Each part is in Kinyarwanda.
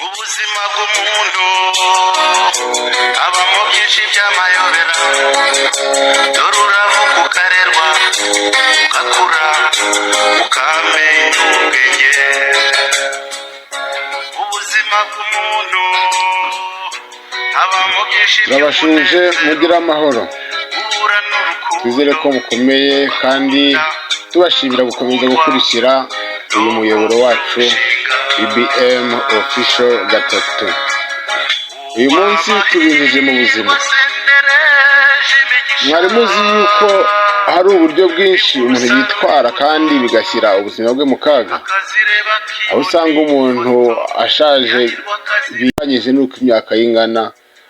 ubuzima bw'umuntu habamo byinshi by'amayobera, dore uravuka ukarerwa ugakura ukamenya ubwenge. Ubuzima bw'umuntu habamo byinshi turabashuje mugira amahoro, twizere ko mukomeye kandi tubashimira gukomeza gukurikira uyu muyoboro wacu BBM Official gatatu. Uyu munsi tubinjije mu buzima. Mwari muzi yuko hari uburyo bwinshi umuntu yitwara kandi bigashyira ubuzima bwe mu kaga, aho usanga umuntu ashaje bihanyije n'uko imyaka y'ingana,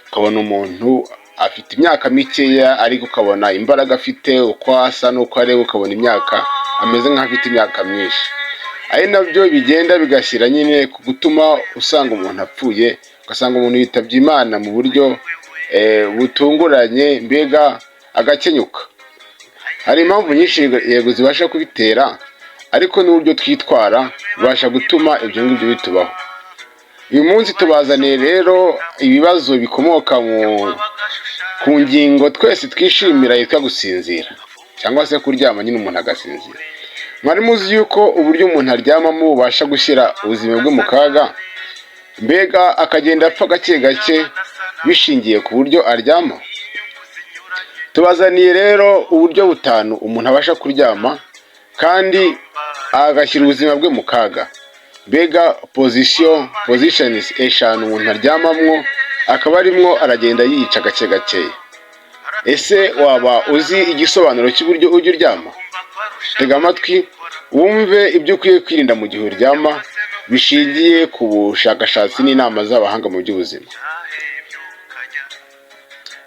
ukabona umuntu afite imyaka mikeya ariko ukabona imbaraga afite, uko asa n'uko areba ukabona imyaka ameze nk'afite imyaka myinshi. Ari nabyo bigenda bigashyira nyine ku gutuma usanga umuntu apfuye, ugasanga umuntu yitabye Imana mu buryo butunguranye, mbega agakenyuka. Hari impamvu nyinshi yego zibasha kubitera, ariko n'uburyo twitwara bibasha gutuma ibyo ngibyo bitubaho. Uyu munsi tubazaniye rero ibibazo bikomoka ku ngingo twese twishimira yitwa gusinzira cyangwa se kuryama nyine umuntu agasinzira. Mwari muzi yuko uburyo umuntu aryamamo bubasha gushyira ubuzima bwe mu kaga, mbega akagenda apfa gake gake bishingiye ku buryo aryama. Tubazaniye rero uburyo butanu umuntu abasha kuryama kandi agashyira ubuzima bwe mu kaga, mbega positions eshanu umuntu aryamamwo akaba arimwo aragenda yica gake gake. Ese waba uzi igisobanuro cy'uburyo ujya uryama? Tega amatwi wumve ibyo ukwiye kwirinda mu gihe uryama, bishingiye ku bushakashatsi n'inama z'abahanga mu by'ubuzima.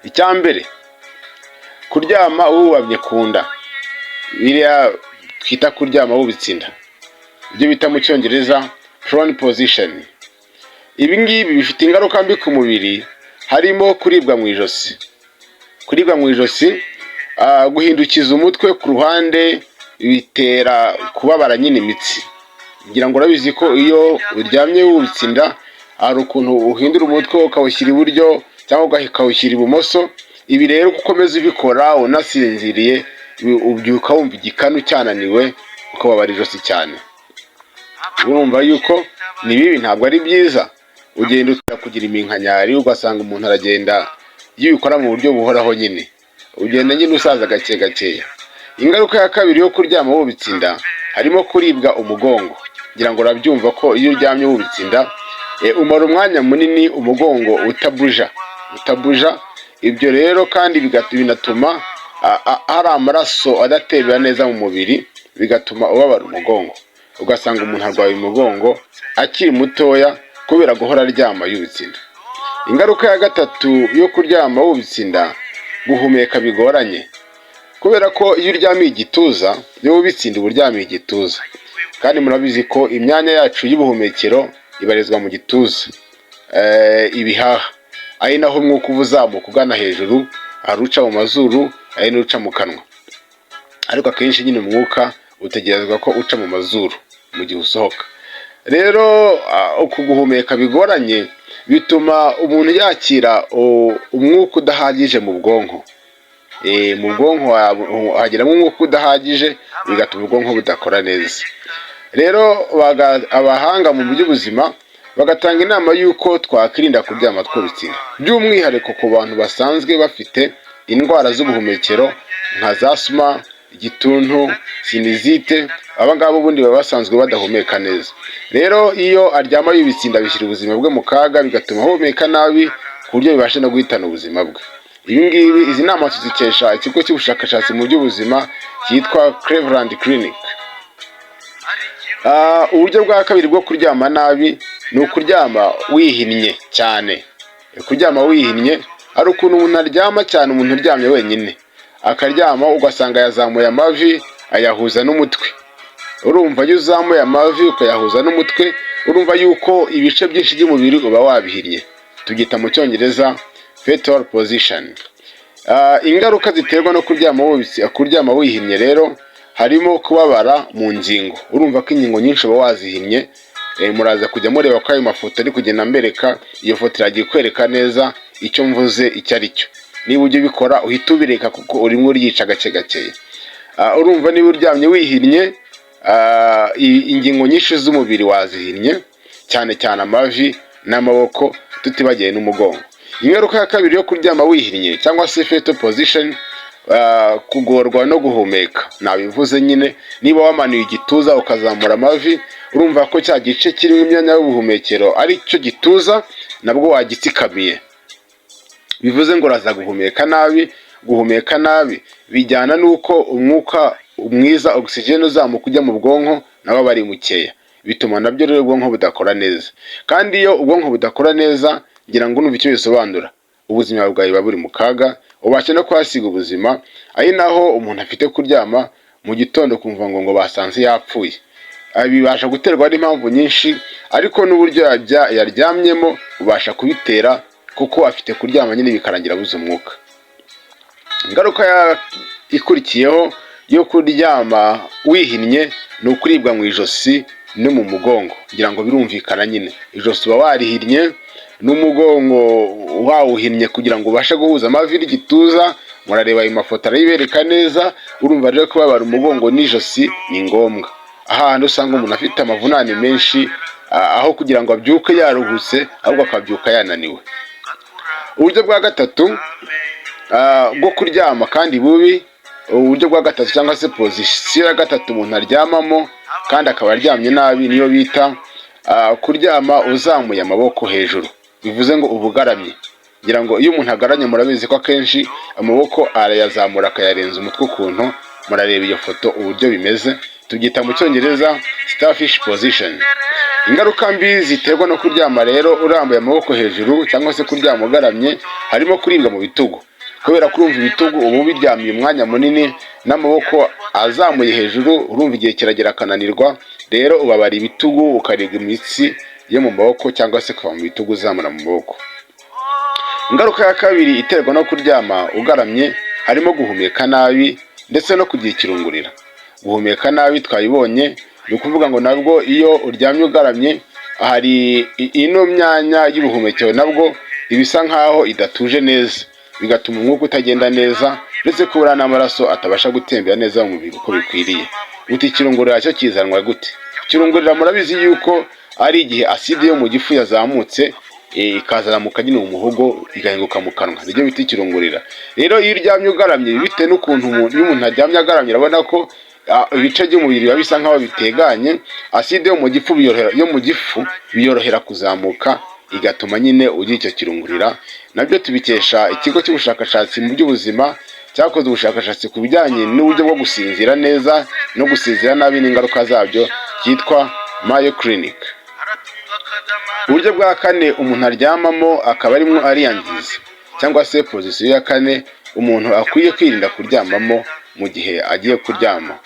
Icya mbere, kuryama wubamye ku nda, biriya twita kuryama wubitse inda, ibyo bita mu cyongereza prone position. Ibi ngibi bifite ingaruka mbi ku mubiri, harimo kuribwa mu ijosi. Kuribwa mu ijosi, guhindukiza umutwe ku ruhande, bitera kubabara nyine imitsi. Ngira ngo urabizi ko iyo uryamye wubitse inda hari ukuntu uhindura umutwe ukawushyira iburyo cyangwa ukawushyira ibumoso. Ibi rero ukomeza ubikora unasinziriye, ubyuka wumva igikanu cyananiwe, ukababara ijosi cyane. Urumva yuko ni bibi, ntabwo ari byiza. Ugenda kugira iminkanyari, ugasanga umuntu aragenda yibikora mu buryo buhoraho nyine, ugenda nyine usaza gake gakeya. Ingaruka ya kabiri yo kuryama wubitse inda harimo kuribwa umugongo. Ngira ngo urabyumva ko iyo uryamye wubitse inda umara umwanya munini umugongo utabuja. Ibyo rero kandi binatuma hari amaraso adatembera neza mu mubiri, bigatuma ubabara umugongo, ugasanga umuntu arwaye umugongo akiri mutoya kubera guhora aryama yubitse inda. Ingaruka ya gatatu yo kuryama wubitse inda, guhumeka bigoranye, kubera ko iyo uryamiye igituza, iyo wubitse inda uryamiye igituza, kandi murabizi ko imyanya yacu y'ubuhumekero ibarizwa mu gituza, ibihaha, ari naho umwuka uba uzamuka ugana hejuru, hari uca mu mazuru, ari n'uca mu kanwa, ariko akenshi nyine umwuka utegerezwa ko uca mu mazuru mu gihe usohoka. Rero uku guhumeka bigoranye bituma umuntu yakira umwuka udahagije mu bwonko. Mu bwonko hagiramo umwuka udahagije, bigatuma ubwonko budakora neza. Rero abahanga mu by'ubuzima bagatanga inama y'uko twakwirinda kuryama twubitse inda, by'umwihariko ku bantu basanzwe bafite indwara z'ubuhumekero nka za asima, igituntu, sinizite. Aba ngabo ubundi baba basanzwe badahumeka neza. Rero iyo aryama yubitse inda bishyira ubuzima bwe mu kaga, bigatuma ahumeka nabi ku buryo bibasha no guhitana ubuzima bwe. Izi nama tuzikesha ikigo cy'ubushakashatsi mu by'ubuzima cyitwa Cleveland Clinic. Uburyo bwa kabiri bwo kuryama nabi ni ukuryama wihinnye cyane. Kuryama wihinnye ari ukuntu umuntu aryama cyane, umuntu uryamye wenyine akaryama ugasanga yazamuye amavi ayahuza n'umutwe. Urumva iyo uzamuye amavi ukayahuza n'umutwe, urumva yuko ibice byinshi by'umubiri uba wabihinnye, tubyita mu cyongereza fetal position. Ingaruka ziterwa no kuryama wihinnye rero harimo kubabara mu ngingo. Urumva ko ingingo nyinshi uba wazihinnye, muraza kujya mureba ko ayo mafoto ari kugenda mbereka. Iyo foto iragiye kwereka neza icyo mvuze icyo ari cyo. Niba ujya ubikora uhita ubireka kuko urimo uriyica gake gake. Urumva niba uryamye wihinnye, ingingo nyinshi z'umubiri wazihinnye, cyane cyane amavi n'amaboko, tutibagiye n'umugongo. Ingaruka ya kabiri yo kuryama wihinnye cyangwa se fetal position, kugorwa no guhumeka. Nabivuze nyine, niba wamanuye igituza ukazamura amavi, urumva ko cya gice kirimo imyanya y'ubuhumekero ari cyo gituza nabwo wagitsikamiye. Bivuze ngo uraza guhumeka nabi. Guhumeka nabi bijyana n'uko umwuka mwiza, oxygen, uzamuka ujya mu bwonko nawe bari mukeya, bituma nabyo rero ubwonko budakora neza. Kandi iyo ubwonko budakora neza, ngira ngo numva icyo bisobanura, ubuzima bwawe buba buri mu kaga, ubasha no kwasiga ubuzima. Ari naho umuntu afite kuryama mu gitondo kumva ngo basanze yapfuye. Bibasha guterwa n'impamvu nyinshi, ariko n'uburyo yaryamyemo ubasha kubitera, kuko afite kuryama nyine bikarangira abuze umwuka. Ingaruka ikurikiyeho yo kuryama wihinnye ni ukuribwa mu ijosi no mu mugongo. Ngira ngo birumvikana nyine, ijosi uba warihinnye n'umugongo wawuhinnye kugira ngo ubashe guhuza amavi n'igituza. Murareba ayo mafoto arayibereka neza. Urumva rero kubabara umugongo n'ijosi ni ngombwa. Ahantu usanga umuntu afite amavunane menshi, aho kugira ngo abyuke yaruhutse, ahubwo akabyuka yananiwe. Uburyo bwa gatatu bwo kuryama kandi bubi, uburyo bwa gatatu cyangwa se pozisiyo ya gatatu umuntu aryamamo kandi akaba aryamye nabi, niyo bita kuryama uzamuye amaboko hejuru. Bivuze ngo ubugaramye. Ngira ngo iyo umuntu agaranye, murabizi ko akenshi amaboko arayazamura akayarenza umutwe ukuntu. Murareba iyo foto uburyo bimeze, tubyita mu Cyongereza starfish position. Ingaruka mbi ziterwa no kuryama rero urambuye amaboko hejuru cyangwa se kuryama ugaramye, harimo kuribwa mu bitugu. Kubera kurumva ibitugu ubu biryamiye umwanya munini n'amaboko azamuye hejuru, urumva igihe kiragera akananirwa. Rero ubabara ibitugu, ukaribwa imitsi yo mu maboko cyangwa se kuva mu bitugu uzamura mu maboko. Ingaruka ya kabiri iterwa no kuryama ugaramye harimo guhumeka nabi ndetse no kugira ikirungurira. Guhumeka nabi twayibonye, ni ukuvuga ngo nabwo iyo uryamye ugaramye, hari ino myanya y'ubuhumekero nabwo ibisa nkaho idatuje neza, bigatuma umwuka utagenda neza, ndetse kubura n'amaraso atabasha gutembera neza mu mubiri uko bikwiriye. Uti ikirungurira cyo kizanwa gute? Ikirungurira murabizi yuko ari igihe aside yo mu gifu yazamutse, ikazamuka nyine mu muhogo igahinguka mu kanwa, nibyo bita ikirungurira. Rero iyo uryamye ugaramye, bite n'ukuntu iyo umuntu aryamye agaramye, urabona ko ibice by'umubiri biba bisa nkaho biteganye. Aside yo mu gifu biyorohera kuzamuka, igatuma nyine ugira icyo kirungurira. Nabyo tubikesha ikigo cy'ubushakashatsi mu by'ubuzima cyakoze ubushakashatsi ku bijyanye n'uburyo bwo gusinzira neza no gusinzira nabi n'ingaruka zabyo, cyitwa Mayo Clinic. Uburyo bwa kane umuntu aryamamo akaba arimo ariyangiza, cyangwa se pozisiyo ya kane umuntu akwiye kwirinda kuryamamo mu gihe agiye kuryama,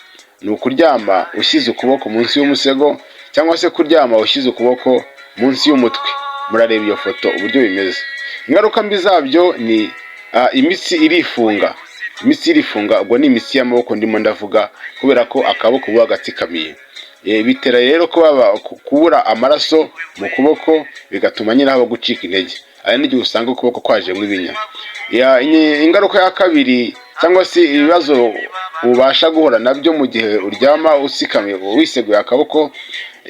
ni ukuryama ushyize ukuboko munsi y'umusego cyangwa se kuryama ushyize ukuboko munsi y'umutwe. Murareba iyo foto uburyo bimeze. Ingaruka mbi zabyo ni imitsi irifunga. Imitsi irifunga, ubwo ni imitsi y'amaboko ndimo ndavuga, kubera ko akaboko buba gatsikamiye. Bitera rero kubura amaraso mu kuboko, bigatuma nyine haba gucika intege. Ari n'igihe usanga ukuboko kwajemo ibinya. Ingaruka ya kabiri cyangwa se ibibazo ubasha guhura nabyo mu gihe uryama usikamiye wiseguye akaboko,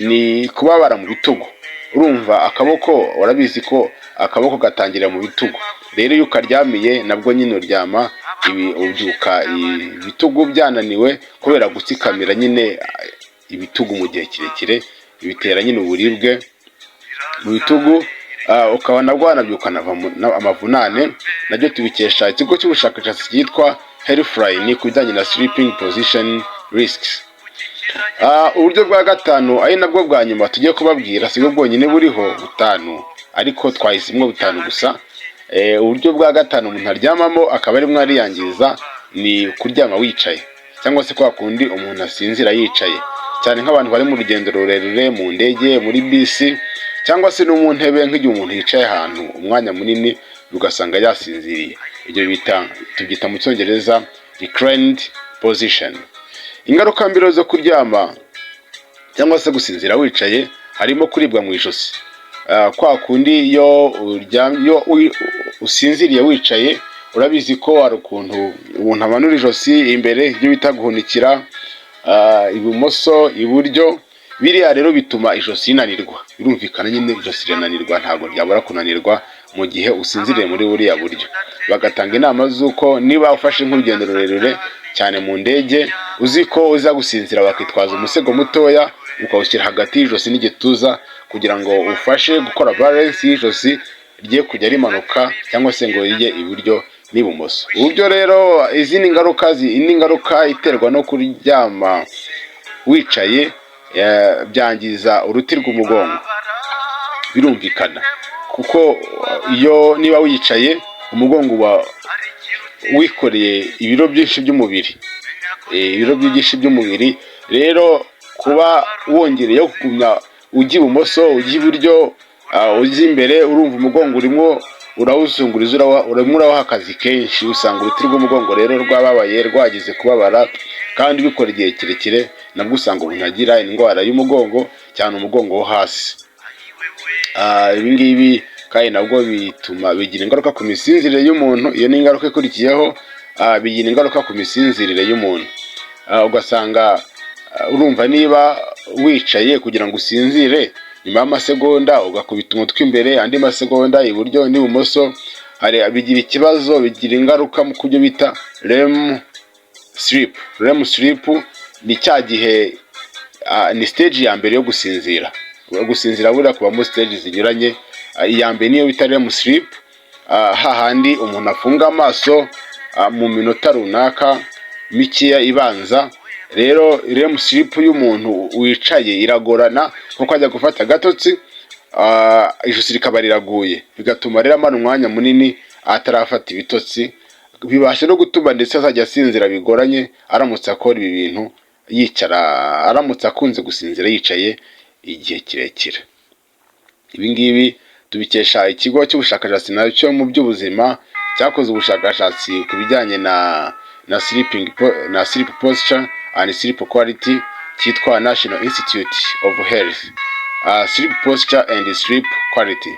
ni kubabara mu bitugu. Urumva akaboko, urabizi ko akaboko gatangira mu bitugu. Rero iyo ukaryamiye nabwo nyine uryama ubyuka ibitugu byananiwe kubera gutsikamira nyine ibitugu mu gihe kirekire, bitera nyine uburibwe mu bitugu, ukaba nabwo wanabyukana amavunane. Nabyo tubikesha ikigo cy'ubushakashatsi cyitwa Healthline ku bijyanye na sleeping position risks. Uburyo bwa gatanu ari nabwo bwa nyuma tugiye kubabwira, si bwo bwonyine buriho butanu, ariko twahisemo butanu gusa. Uburyo bwa gatanu umuntu aryamamo akaba arimo ariyangiza, ni kuryama wicaye, cyangwa se kwa kundi umuntu asinzira yicaye, cyane nk'abantu bari mu rugendo rurerure, mu ndege, muri bisi, cyangwa se no mu ntebe, nk'igihe umuntu yicaye ahantu umwanya munini ugasanga yasinziriye. Ibyo tubyita mu Cyongereza reclined position. Ingaruka mbi zo kuryama cyangwa se gusinzira wicaye, harimo kuribwa mu ijosi. Kwa kundi iyo usinziriye wicaye, urabizi ko hari ukuntu umuntu amanura ijosi imbere, ibyo bita guhunikira, ibumoso iburyo. Biriya rero bituma ijosi rinanirwa. Birumvikana nyine ijosi rirananirwa, ntabwo ryabura kunanirwa mu gihe usinziriye muri buriya buryo. Bagatanga inama z'uko niba ufashe nk'urugendo rurerure cyane mu ndege, uzi ko uza gusinzira, bakitwaza umusego mutoya ukawushyira hagati y'ijosi n'igituza kugira ngo ufashe gukora balance y'ijosi rye kujya rimanuka cyangwa se ngo rijye iburyo n'ibumoso. Uburyo rero izindi ngaruka iterwa no kuryama wicaye, byangiza uruti rw'umugongo. Birumvikana kuko niba wicaye, umugongo uba wikoreye ibiro byinshi by'umubiri, rero kuba wongereyeho kugumya ujya ibumoso ujya iburyo ujya imbere, urumva umugongo urimo urawuzunguriza, urimo urabaha akazi kenshi. Usanga uruti rw'umugongo rero rwababaye, rwagize kubabara, kandi bikora igihe kirekire, nabwo usanga umuntu agira indwara y'umugongo, cyane umugongo wo hasi. Ibi ngibi kandi nabwo bigira ingaruka ku misinzirire y'umuntu. Iyo ni ingaruka ikurikiyeho, bigira ingaruka ku misinzirire y'umuntu. Ugasanga urumva niba wicaye kugira ngo usinzire, nyuma y'amasegonda ugakubita umutwe imbere, andi masegonda iburyo n'ibumoso, bigira ikibazo, bigira ingaruka mu kubyo bita REM sleep. REM sleep ni cya gihe, ni stage ya mbere yo gusinzira. Gusinzira buriya kubamo stage zinyuranye. Iya mbere niyo bita REM sleep, hahandi umuntu afunga amaso mu minota runaka mikeya ibanza. Rero REM sleep y'umuntu wicaye iragorana, kuko ajya gufata agatotsi, ijosi rikaba riraguye, bigatuma rero amara umwanya munini atarafata ibitotsi. Bibasha no gutuma ndetse azajya asinzira bigoranye, aramutse akora ibi bintu aramutse akunze gusinzira yicaye igihe kirekire. Ibi ngibi tubikesha ikigo cy'ubushakashatsi nacyo mu by'ubuzima cyakoze ubushakashatsi ku bijyanye na sleep posture and sleep quality, cyitwa National Institute of Health, Sleep Posture and Sleep Quality.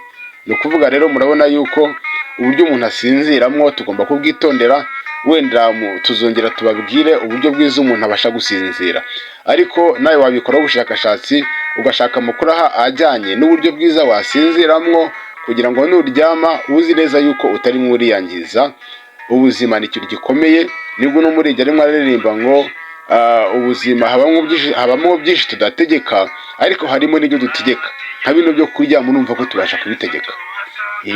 Ni ukuvuga rero, murabona yuko uburyo umuntu asinziramo tugomba kubwitondera. Wenda tuzongera tubabwire uburyo bwiza umuntu abasha gusinzira, ariko nawe wabikoraho ubushakashatsi ugashaka amakuru ajyanye n'uburyo bwiza wasinziramo, kugira ngo nuryama uzi neza yuko utarimo uriyangiza. Ubuzima ni ikintu gikomeye. Nibwo no muri arimo aririmba ngo ubuzima habamo byinshi tudategeka, ariko harimo n'ibyo dutegeka. Nka bino byo kuryama, urumva ko tubasha kubitegeka.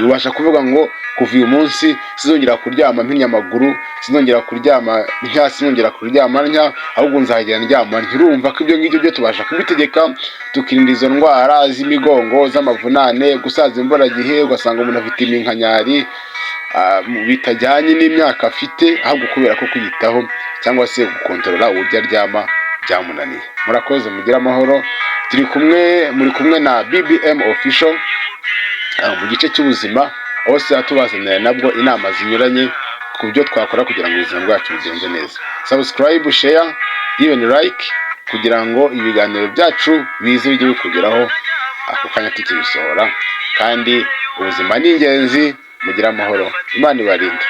Ubasha kuvuga ngo kuva uyu munsi sinzongera kuryama mpinnye amaguru, sinzongera kuryama sinzongera kuryama ntya, ahubwo nzajya ndyama. Ntirumva ko ibyo ngibyo byo tubasha kubitegeka, tukirinda izo ndwara z'imigongo, z'amavunane, gusaza imburagihe. Ugasanga umuntu afite iminkanyari bitajyanye n'imyaka afite, ahubwo kubera ko kwiyitaho cyangwa se gukontorora uburyo aryama byamunaniye. Murakoze, mugire amahoro. Muri kumwe na BBM Official mu gice cy'ubuzima, aho se tubazanira nabwo inama zinyuranye ku byo twakora kugira ngo ubuzima bwacu bugende neza. Subscribe, share, even like, kugira ngo ibiganiro byacu bize bijye bikugeraho ako kanya tukibisohora. Kandi ubuzima ni ingenzi. Mugire amahoro. Imana ibarinde.